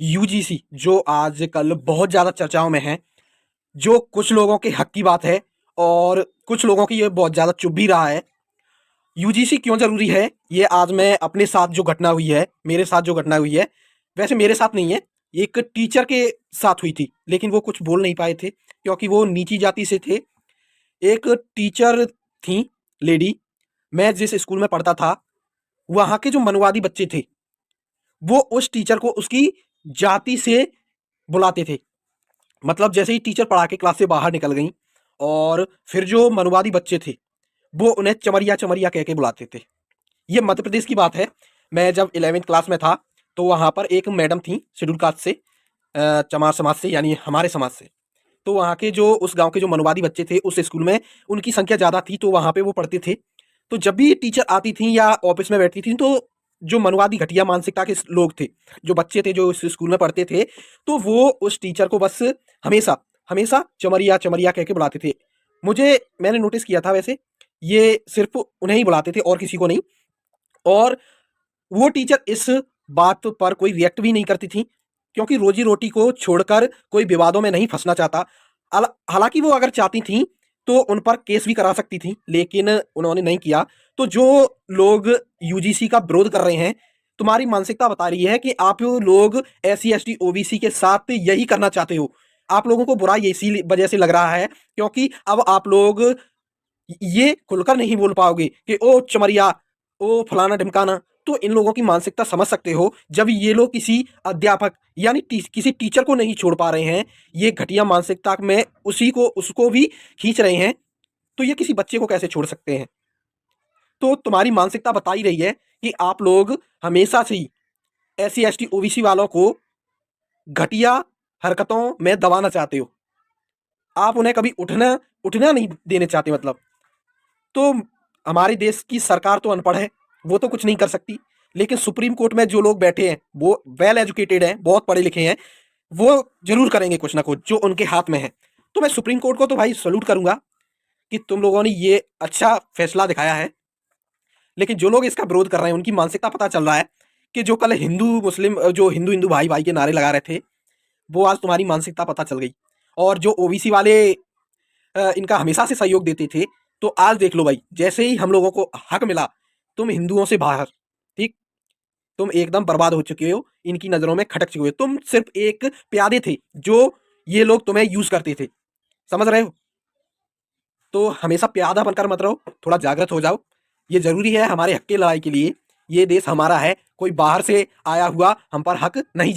UGC जो आजकल बहुत ज़्यादा चर्चाओं में है, जो कुछ लोगों के हक की बात है और कुछ लोगों की ये बहुत ज़्यादा चुभ भी रहा है। यूजीसी क्यों ज़रूरी है, ये आज मैं अपने साथ जो घटना हुई है, मेरे साथ जो घटना हुई है, वैसे मेरे साथ नहीं है, एक टीचर के साथ हुई थी, लेकिन वो कुछ बोल नहीं पाए थे क्योंकि वो नीची जाति से थे। एक टीचर थीं, लेडी, मैं जिस स्कूल में पढ़ता था, वहाँ के जो मनुवादी बच्चे थे, वो उस टीचर को उसकी जाति से बुलाते थे। मतलब जैसे ही टीचर पढ़ा के क्लास से बाहर निकल गईं और फिर जो मनुवादी बच्चे थे, वो उन्हें चमरिया चमरिया कह के बुलाते थे। ये मध्य प्रदेश की बात है। मैं जब 11वीं क्लास में था, तो वहाँ पर एक मैडम थी शेड्यूल कास्ट से, चमार समाज से, यानी हमारे समाज से। तो वहाँ के जो उस गाँव के जो मनुवादी बच्चे थे, उस स्कूल में उनकी संख्या ज़्यादा थी, तो वहाँ पे वो पढ़ते थे। तो जब भी टीचर आती थीं या ऑफ़िस में बैठती थीं, तो जो मनुवादी घटिया मानसिकता के लोग थे, जो बच्चे थे, जो उस स्कूल में पढ़ते थे, तो वो उस टीचर को बस हमेशा, हमेशा चमरिया, चमरिया कह के बुलाते थे। मैंने नोटिस किया था वैसे, ये सिर्फ़ उन्हें ही बुलाते थे और किसी को नहीं। और वो टीचर इस बात पर कोई रिएक्ट भी नहीं करती थी, क्योंकि रोजी-रोटी को छोड़कर कोई विवादों में नहीं फँसना चाहता। हालाँकि वो अगर चाहती थीं, तो उन पर केस भी करा सकती थीं, लेकिन उन्होंने नहीं किया। तो जो लोग यूजीसी का विरोध कर रहे हैं, तुम्हारी मानसिकता बता रही है कि आप लोग एससी, एसटी, ओबीसी के साथ यही करना चाहते हो। आप लोगों को बुरा ये इसी वजह से लग रहा है, क्योंकि अब आप लोग ये खुलकर नहीं बोल पाओगे कि ओ चमरिया, ओ फलाना-ढिमकाना। तो इन लोगों की मानसिकता समझ सकते हो, जब ये लोग किसी अध्यापक यानी किसी टीचर को नहीं छोड़ पा रहे हैं, ये घटिया मानसिकता में उसको भी खींच रहे हैं, तो ये किसी बच्चे को कैसे छोड़ सकते हैं? तो तुम्हारी मानसिकता बता ही रही है कि आप लोग हमेशा से ही एससी, एसटी, ओबीसी वालों को घटिया हरकतों में दबाना चाहते हो। आप उन्हें कभी उठना उठना नहीं देने चाहते मतलब। तो हमारे देश की सरकार तो अनपढ़ है, वो तो कुछ नहीं कर सकती। लेकिन सुप्रीम कोर्ट में जो लोग बैठे हैं, वो वेल एजुकेटेड हैं, बहुत पढ़े लिखे हैं, वो ज़रूर करेंगे कुछ ना कुछ जो उनके हाथ में है। तो मैं सुप्रीम कोर्ट को तो भाई सैल्यूट करूँगा कि तुम लोगों ने ये अच्छा फैसला दिखाया है। लेकिन जो लोग इसका विरोध कर रहे हैं, उनकी मानसिकता पता चल रहा है कि जो कल हिंदू मुस्लिम जो हिंदू-हिंदू भाई-भाई के नारे लगा रहे थे, वो आज तुम्हारी मानसिकता पता चल गई। और जो ओबीसी वाले इनका हमेशा से सहयोग देते थे, तो आज देख लो भाई, जैसे ही हम लोगों को हक मिला, तुम हिंदुओं से बाहर, ठीक? तुम एकदम बर्बाद हो चुके हो, इनकी नज़रों में खटक चुके हो। तुम सिर्फ़ एक प्यादे थे, जो ये लोग तुम्हें यूज़ करते थे। समझ रहे हो? तो हमेशा प्यादा बनकर मत रहो, थोड़ा जागृत हो जाओ। ये ज़रूरी है हमारे हक की लड़ाई के लिए। ये देश हमारा है, कोई बाहर से आया हुआ हम पर हक नहीं